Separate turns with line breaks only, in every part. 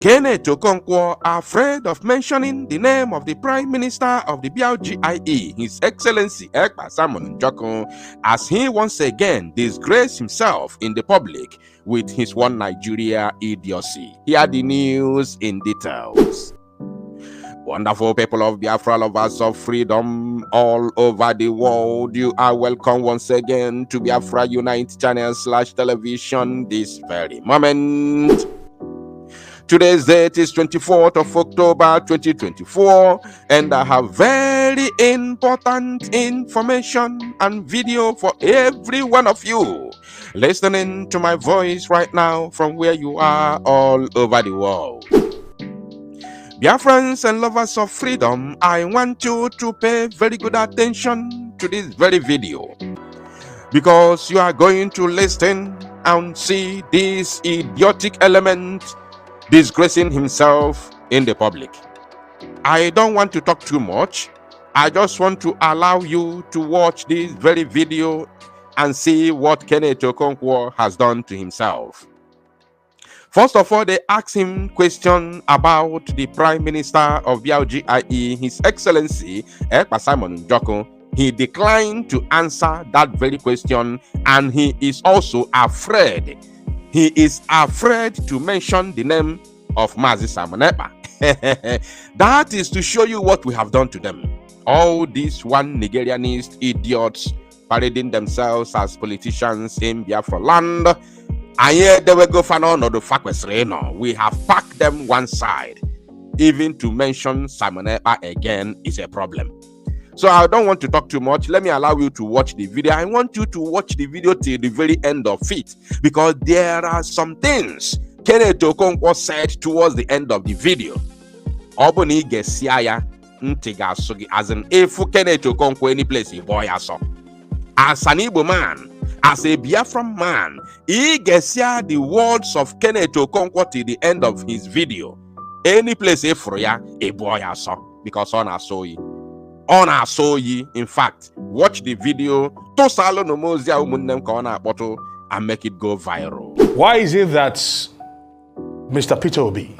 Kenneth Okonkwo afraid of mentioning the name of the Prime Minister of the BLGIE, His Excellency Ekpa, as he once again disgraced himself in the public with his one Nigeria idiocy. Here the news in details. Wonderful people of Biafra, lovers of freedom all over the world, you are welcome once again to Biafra Unite channel /television this very moment. Today's date is 24th of October 2024, and I have very important information and video for every one of you listening to my voice right now from where you are all over the world. Biafrans and lovers of freedom, I want you to pay very good attention to this very video, because you are going to listen and see this idiotic element disgracing himself in the public. I don't want to talk too much. I just want to allow you to watch this very video and see what Kenneth Okonkwo has done to himself. First of all, they asked him question about the Prime Minister of BLGIE, His Excellency Ekpa. He declined to answer that very question, and he is also afraid. He is afraid to mention the name of Mazi Simon Ekpa. That is to show you what we have done to them. All these one Nigerianist idiots parading themselves as politicians in Biafra land. And yet they will go for no the fact we have packed them one side. Even to mention Simon Ekpa again is a problem. So I don't want to talk too much. Let me allow you to watch the video. I want you to watch the video till the very end of it, because there are some things Kenneth Okonkwo said towards the end of the video. Oboni gesiaya ntiga sugi, as in if Kenneth Okonkwo any place he boy aso. As an Igbo man, as a Biafran man, he gesiya the words of Kenneth Okonkwo till the end of his video. Any place he froya a boy aso, because on aso yi. In fact, watch the video to salo no mozia umunnem ka ona bottle and make it go viral.
Why is it that Mr. Peter Obi,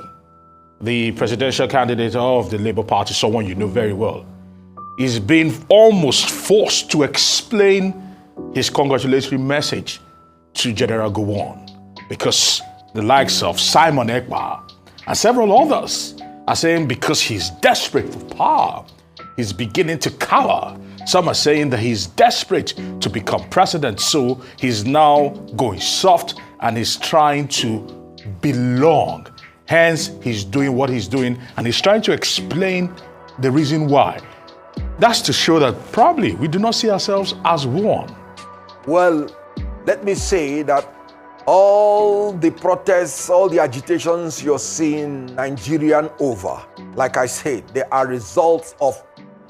the presidential candidate of the Labour Party, someone you know very well, is being almost forced to explain his congratulatory message to General Gowon? Because the likes of Simon Ekpa and several others are saying because he's desperate for power, he's beginning to cower. Some are saying that he's desperate to become president, so he's now going soft and he's trying to belong. Hence, he's doing what he's doing, and he's trying to explain the reason why. That's to show that probably we do not see ourselves as one.
Well, let me say that all the protests, all the agitations you're seeing Nigerian over, like I said, they are results of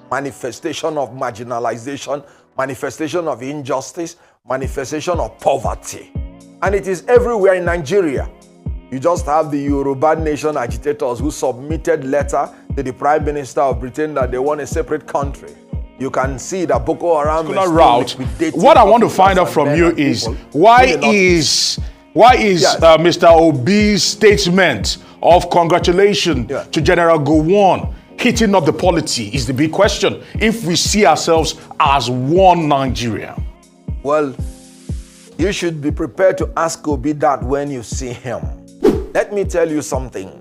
manifestation of marginalization, manifestation of injustice, manifestation of poverty. And it is everywhere in Nigeria. You just have the Yoruba nation agitators who submitted letter to the Prime Minister of Britain that they want a separate country. You can see that Boko Haram
route. What I want to find out from you is why is Mr. Obi's statement of congratulations to General Gowon hitting up the polity is the big question, if we see ourselves as one Nigeria?
Well, you should be prepared to ask Obi that when you see him. Let me tell you something.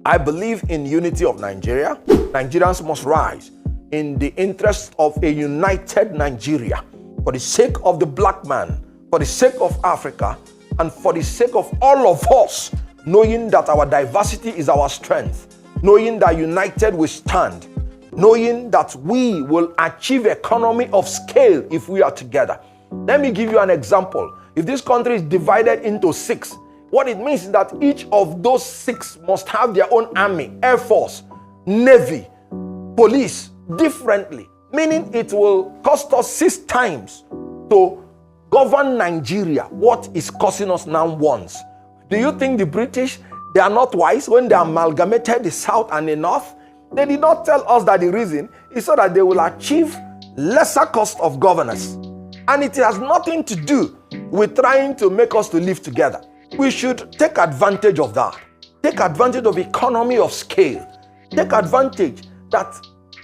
I believe in unity of Nigeria. Nigerians must rise in the interest of a united Nigeria, for the sake of the black man, for the sake of Africa, and for the sake of all of us, knowing that our diversity is our strength, knowing that united we stand, knowing that we will achieve economy of scale if we are together. Let me give you an example. If this country is divided into 6, what it means is that each of those 6 must have their own army, air force, navy, police, differently. Meaning it will cost us 6 times to govern Nigeria what is costing us now once. Do you think the British, they are not wise when they amalgamated the South and the North? They did not tell us that the reason is so that they will achieve lesser cost of governance. And it has nothing to do with trying to make us to live together. We should take advantage of that. Take advantage of economy of scale. Take advantage that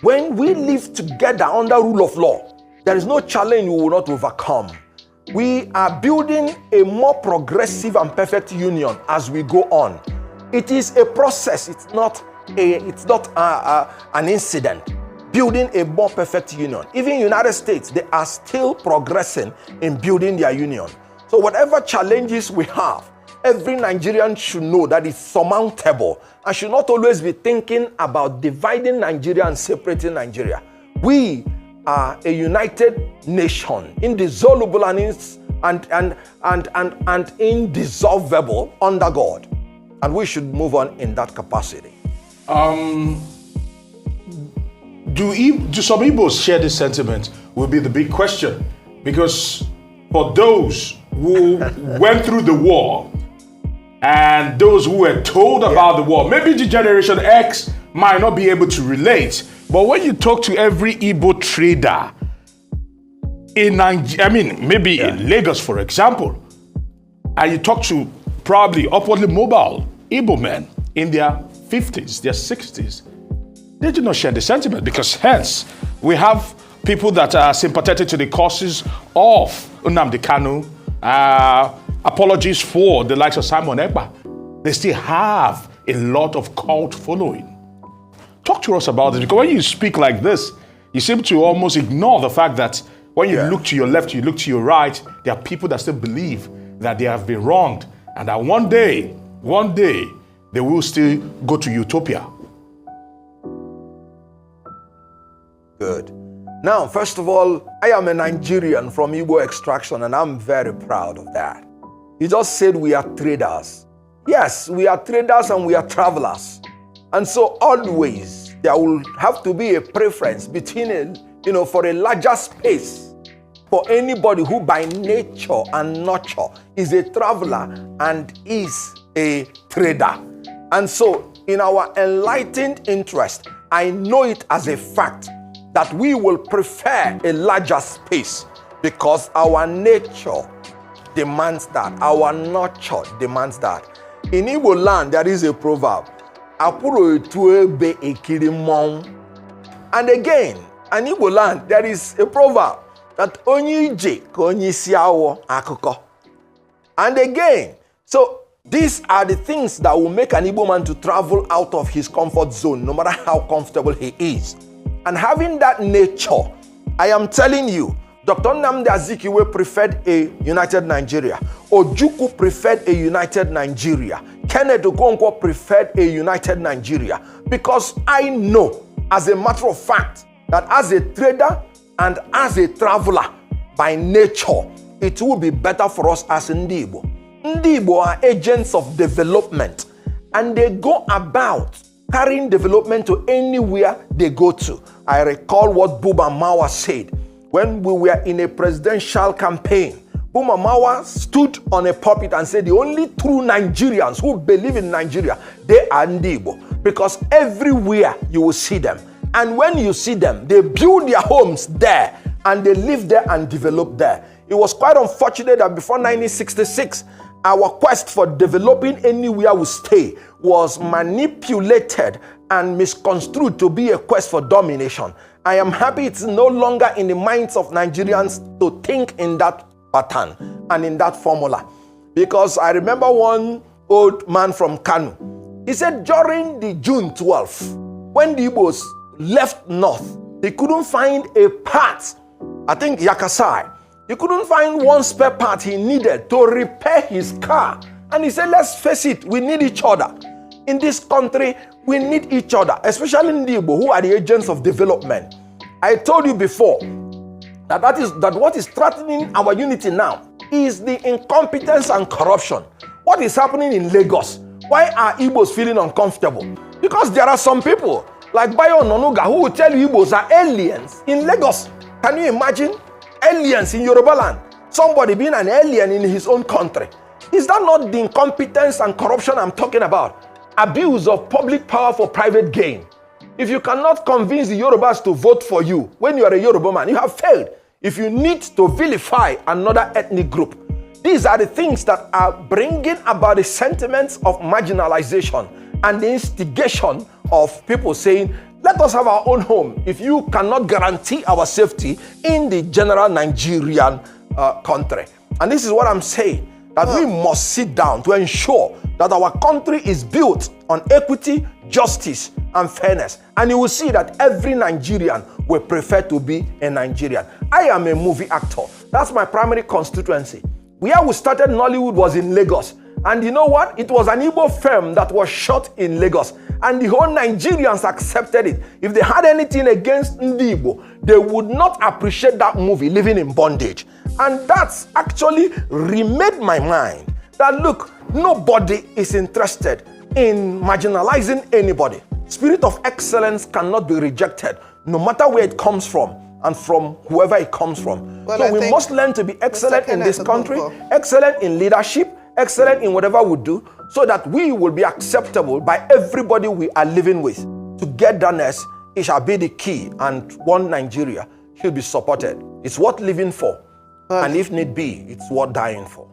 when we live together under rule of law, there is no challenge we will not overcome. We are building a more progressive and perfect union as we go on. It is a process. It's not an incident. Building a more perfect union. Even United States, they are still progressing in building their union. So whatever challenges we have, every Nigerian should know that it's surmountable and should not always be thinking about dividing Nigeria and separating Nigeria. We are a united nation, indissoluble and indissolvable under God. And we should move on in that capacity.
Do some Igbos share this sentiment will be the big question. Because for those who went through the war and those who were told about the war, maybe the Generation X might not be able to relate. But when you talk to every Igbo trader in Nigeria, in Lagos, for example, and you talk to probably upwardly mobile Igbo men in their 50s, their 60s, they do not share the sentiment because hence we have people that are sympathetic to the causes of Nnamdi Kanu, apologies for the likes of Simon Ekpa. They still have a lot of cult following. Talk to us about this, because when you speak like this, you seem to almost ignore the fact that when you look to your left, you look to your right, there are people that still believe that they have been wronged and that one day, they will still go to utopia.
Good. Now, first of all, I am a Nigerian from Igbo extraction, and I'm very proud of that. He just said we are traders. Yes, we are traders and we are travelers. And so always there will have to be a preference between, for a larger space for anybody who by nature and nurture is a traveler and is a trader. And so in our enlightened interest, I know it as a fact that we will prefer a larger space because our nature demands that. Our nurture demands that. In Igbo land, there is a proverb. And again, in Igbo land, there is a proverb that and again, so these are the things that will make an Igbo man to travel out of his comfort zone, no matter how comfortable he is. And having that nature, I am telling you, Dr. Nnamdi Azikiwe preferred a united Nigeria. Ojukwu preferred a united Nigeria. Kenneth Okonkwo preferred a united Nigeria. Because I know, as a matter of fact, that as a trader and as a traveler, by nature, it will be better for us as Ndi Igbo. Ndi Igbo are agents of development, and they go about carrying development to anywhere they go to. I recall what Buba Mawa said when we were in a presidential campaign. Buba Mawa stood on a pulpit and said the only true Nigerians who believe in Nigeria, they are Ndi Igbo, because everywhere you will see them. And when you see them, they build their homes there and they live there and develop there. It was quite unfortunate that before 1966, our quest for developing anywhere we stay was manipulated and misconstrued to be a quest for domination. I am happy it's no longer in the minds of Nigerians to think in that pattern and in that formula. Because I remember one old man from Kanu. He said during the June 12th, when the Igbos left north, he couldn't find a part, I think Yakasai, he couldn't find one spare part he needed to repair his car. And he said, let's face it, we need each other. In this country, we need each other, especially in the Igbo, who are the agents of development. I told you before that what is threatening our unity now is the incompetence and corruption. What is happening in Lagos? Why are Igbos feeling uncomfortable? Because there are some people like Bayo Nonuga who will tell you Igbos are aliens in Lagos. Can you imagine? Aliens in Yoruba land. Somebody being an alien in his own country. Is that not the incompetence and corruption I'm talking about? Abuse of public power for private gain. If you cannot convince the Yorubas to vote for you when you are a Yoruba man, you have failed. If you need to vilify another ethnic group, These are the things that are bringing about the sentiments of marginalization and the instigation of people saying, let us have our own home if you cannot guarantee our safety in the general Nigerian country. And this is what I'm saying, that we must sit down to ensure that our country is built on equity, justice, and fairness. And you will see that every Nigerian will prefer to be a Nigerian. I am a movie actor. That's my primary constituency. Where we started Nollywood was in Lagos. And you know what? It was an Igbo film that was shot in Lagos. And the whole Nigerians accepted it. If they had anything against Ndi Igbo, they would not appreciate that movie, Living in Bondage. And that's actually remade my mind that, look, nobody is interested in marginalizing anybody. Spirit of excellence cannot be rejected, no matter where it comes from and from whoever it comes from.
Well,
so we must learn to be excellent in this country, excellent in leadership, excellent in whatever we do, so that we will be acceptable by everybody we are living with. Togetherness, it shall be the key, and one Nigeria should be supported. It's worth living for, and if need be, it's worth dying for.